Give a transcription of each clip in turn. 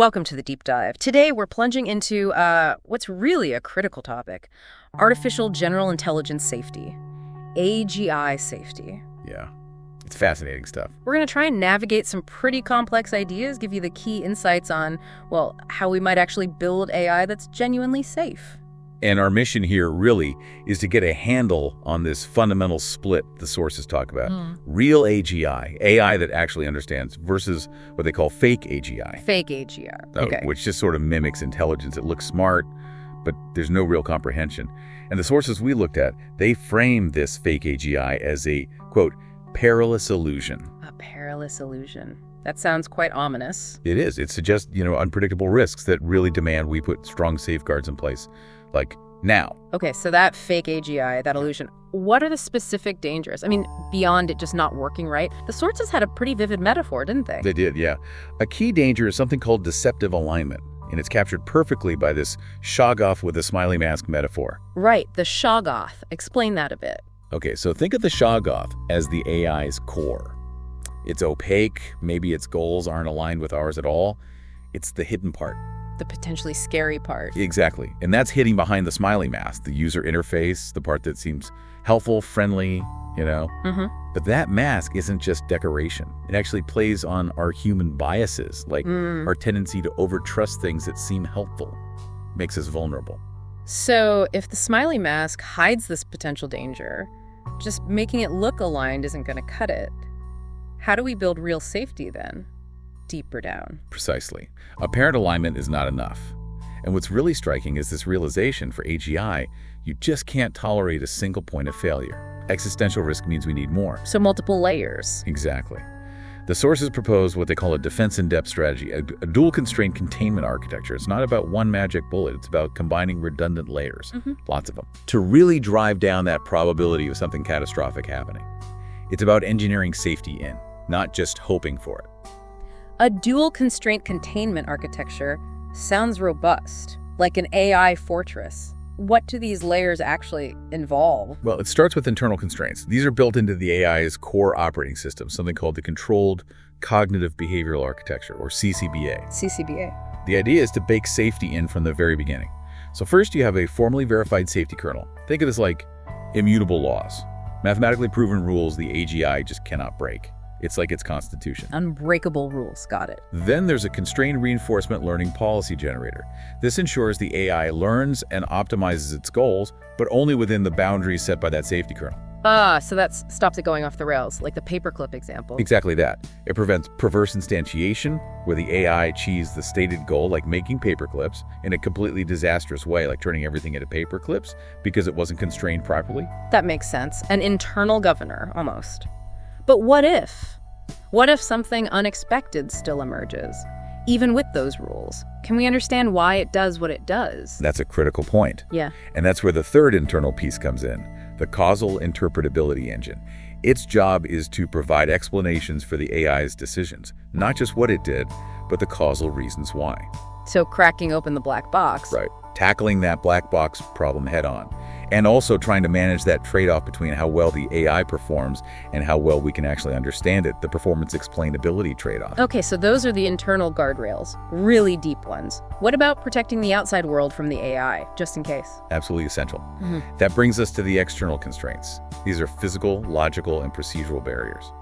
Welcome to the deep dive. Today we're plunging into what's really a critical topic, artificial general intelligence safety, AGI safety. Yeah, it's fascinating stuff. We're going to try and navigate some pretty complex ideas, give you the key insights on, well, how we might actually build AI that's genuinely safe. And our mission here really is to get a handle on this fundamental split the sources talk about. Real AGI, AI that actually understands, versus what they call fake AGI. Fake AGI, okay. Which just sort of mimics intelligence. It looks smart, but there's no real comprehension. And the sources we looked at, they frame this fake AGI as a, quote, perilous illusion. A perilous illusion. That sounds quite ominous. It is. It suggests, unpredictable risks that really demand we put strong safeguards in place. Like now. Okay, so that fake AGI, that illusion, what are the specific dangers? I mean, beyond it just not working right, the sources had a pretty vivid metaphor, didn't they? They did, yeah. A key danger is something called deceptive alignment, and it's captured perfectly by this Shoggoth with a smiley-mask metaphor. Right, the Shoggoth. Explain that a bit. Okay, so think of the Shoggoth as the AI's core. It's opaque, maybe its goals aren't aligned with ours at all. It's the hidden part. The potentially scary part. Exactly. And that's hiding behind the smiley mask, the user interface, the part that seems helpful, friendly, But that mask isn't just decoration. It actually plays on our human biases, like our tendency to overtrust things that seem helpful, makes us vulnerable. So if the smiley mask hides this potential danger, just making it look aligned isn't going to cut it. How do we build real safety then? Deeper down. Precisely. Apparent alignment is not enough. And what's really striking is this realization for AGI, you just can't tolerate a single point of failure. Existential risk means we need more. So multiple layers. Exactly. The sources propose what they call a defense-in-depth strategy, a dual constraint containment architecture. It's not about one magic bullet. It's about combining redundant layers, lots of them, to really drive down that probability of something catastrophic happening. It's about engineering safety in, not just hoping for it. A dual constraint containment architecture sounds robust, like an AI fortress. What do these layers actually involve? Well, it starts with internal constraints. These are built into the AI's core operating system, something called the Controlled Cognitive Behavioral Architecture, or CCBA. CCBA. The idea is to bake safety in from the very beginning. So first you have a formally verified safety kernel. Think of this like immutable laws, mathematically proven rules the AGI just cannot break. It's like its constitution. Unbreakable rules. Got it. Then there's a constrained reinforcement learning policy generator. This ensures the AI learns and optimizes its goals, but only within the boundaries set by that safety kernel. So that stops it going off the rails, like the paperclip example. Exactly that. It prevents perverse instantiation, where the AI achieves the stated goal, like making paperclips, in a completely disastrous way, like turning everything into paperclips because it wasn't constrained properly. That makes sense. An internal governor, almost. But what if? What if something unexpected still emerges, even with those rules? Can we understand why it does what it does? That's a critical point. Yeah. And that's where the third internal piece comes in, the causal interpretability engine. Its job is to provide explanations for the AI's decisions, not just what it did, but the causal reasons why. So cracking open the black box. Right. Tackling that black box problem head on. And also trying to manage that trade-off between how well the AI performs and how well we can actually understand it, the performance explainability trade-off. Okay, so those are the internal guardrails, really deep ones. What about protecting the outside world from the AI, just in case? Absolutely essential. That brings us to the external constraints. These are physical, logical, and procedural barriers.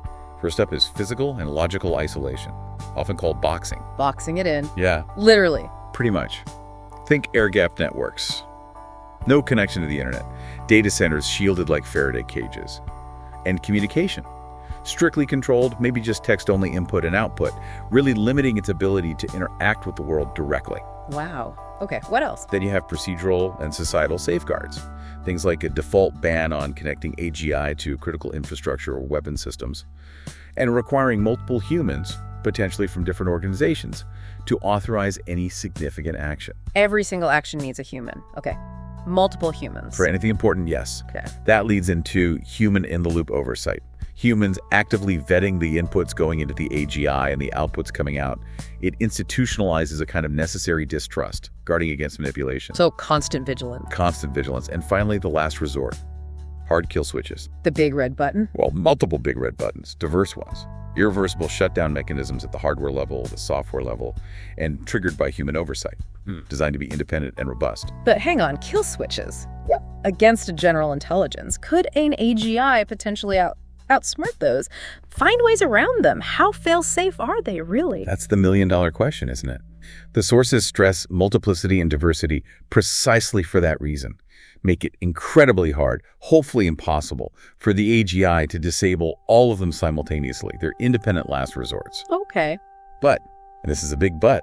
First up is physical and logical isolation, often called boxing. Boxing it in. Yeah. Literally. Pretty much. Think air-gapped networks. No connection to the internet. Data centers shielded like Faraday cages. And communication. Strictly controlled, maybe just text-only input and output, really limiting its ability to interact with the world directly. Wow. Okay, what else? Then you have procedural and societal safeguards. Things like a default ban on connecting AGI to critical infrastructure or weapon systems, and requiring multiple humans, potentially from different organizations, to authorize any significant action. Every single action needs a human. Okay. Multiple humans. For anything important, yes. Okay. That leads into human-in-the-loop oversight. Humans actively vetting the inputs going into the AGI and the outputs coming out. It institutionalizes a kind of necessary distrust, guarding against manipulation. So constant vigilance. Constant vigilance. And finally, the last resort, Hard kill switches. The big red button? Well, multiple big red buttons, diverse ones. Irreversible shutdown mechanisms at the hardware level, the software level, and triggered by human oversight, designed to be independent and robust. But hang on, kill switches? Yep. Against a general intelligence, could an AGI potentially outsmart those? Find ways around them. How fail-safe are they, really? That's the million-dollar question, isn't it? The sources stress multiplicity and diversity precisely for that reason. Make it incredibly hard, hopefully impossible, for the AGI to disable all of them simultaneously. They're independent last resorts. Okay. But, and this is a big but,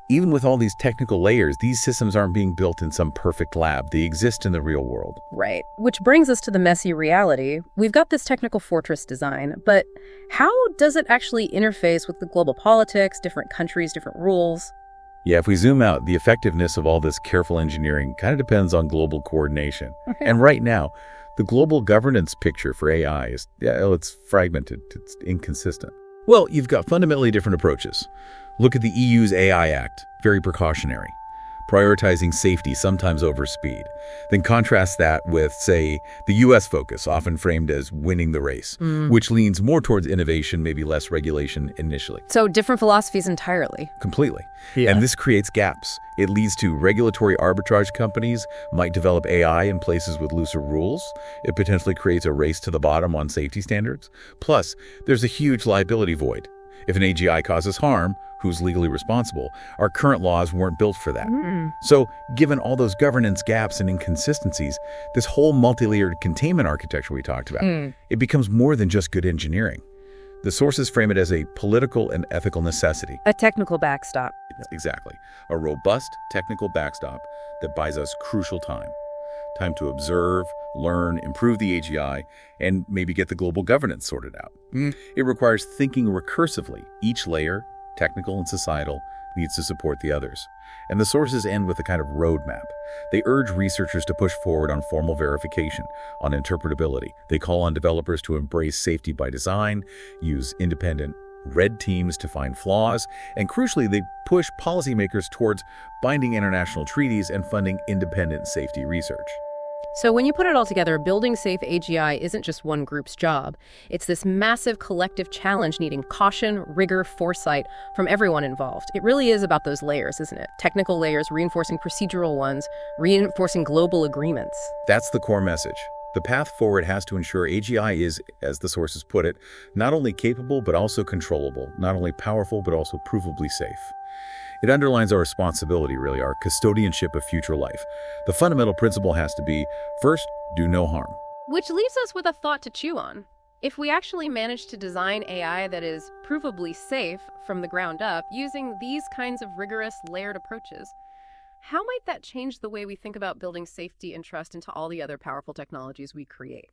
even with all these technical layers, these systems aren't being built in some perfect lab. They exist in the real world. Right. Which brings us to the messy reality. We've got this technical fortress design, but how does it actually interface with the global politics, different countries, different rules? Yeah, if we zoom out, the effectiveness of all this careful engineering kind of depends on global coordination. And right now, the global governance picture for AI is, it's fragmented, it's inconsistent. Well, you've got fundamentally different approaches. Look at the EU's AI Act, very precautionary, prioritizing safety sometimes over speed. Then contrast that with, say, the US focus, often framed as winning the race, which leans more towards innovation, maybe less regulation initially. So different philosophies entirely. Completely. Yeah. And this creates gaps. It leads to regulatory arbitrage. Companies might develop AI in places with looser rules. It potentially creates a race to the bottom on safety standards. Plus, there's a huge liability void. If an AGI causes harm, who's legally responsible? Our current laws weren't built for that. So, given all those governance gaps and inconsistencies, this whole multi-layered containment architecture we talked about, it becomes more than just good engineering. The sources frame it as a political and ethical necessity. A technical backstop. Exactly. A robust technical backstop that buys us crucial time. Time to observe, learn, improve the AGI, and maybe get the global governance sorted out. It requires thinking recursively. Each layer, technical and societal, needs to support the others. And the sources end with a kind of roadmap. They urge researchers to push forward on formal verification, on interpretability. They call on developers to embrace safety by design, use independent red teams to find flaws, and crucially, they push policymakers towards binding international treaties and funding independent safety research. So when you put it all together, building safe AGI isn't just one group's job. It's this massive collective challenge needing caution, rigor, foresight from everyone involved. It really is about those layers, isn't it? Technical layers reinforcing procedural ones, reinforcing global agreements. That's the core message. The path forward has to ensure AGI is, as the sources put it, not only capable but also controllable, not only powerful but also provably safe. It underlines our responsibility, really, our custodianship of future life. The fundamental principle has to be, first, do no harm. Which leaves us with a thought to chew on. If we actually manage to design AI that is provably safe from the ground up, using these kinds of rigorous, layered approaches, how might that change the way we think about building safety and trust into all the other powerful technologies we create?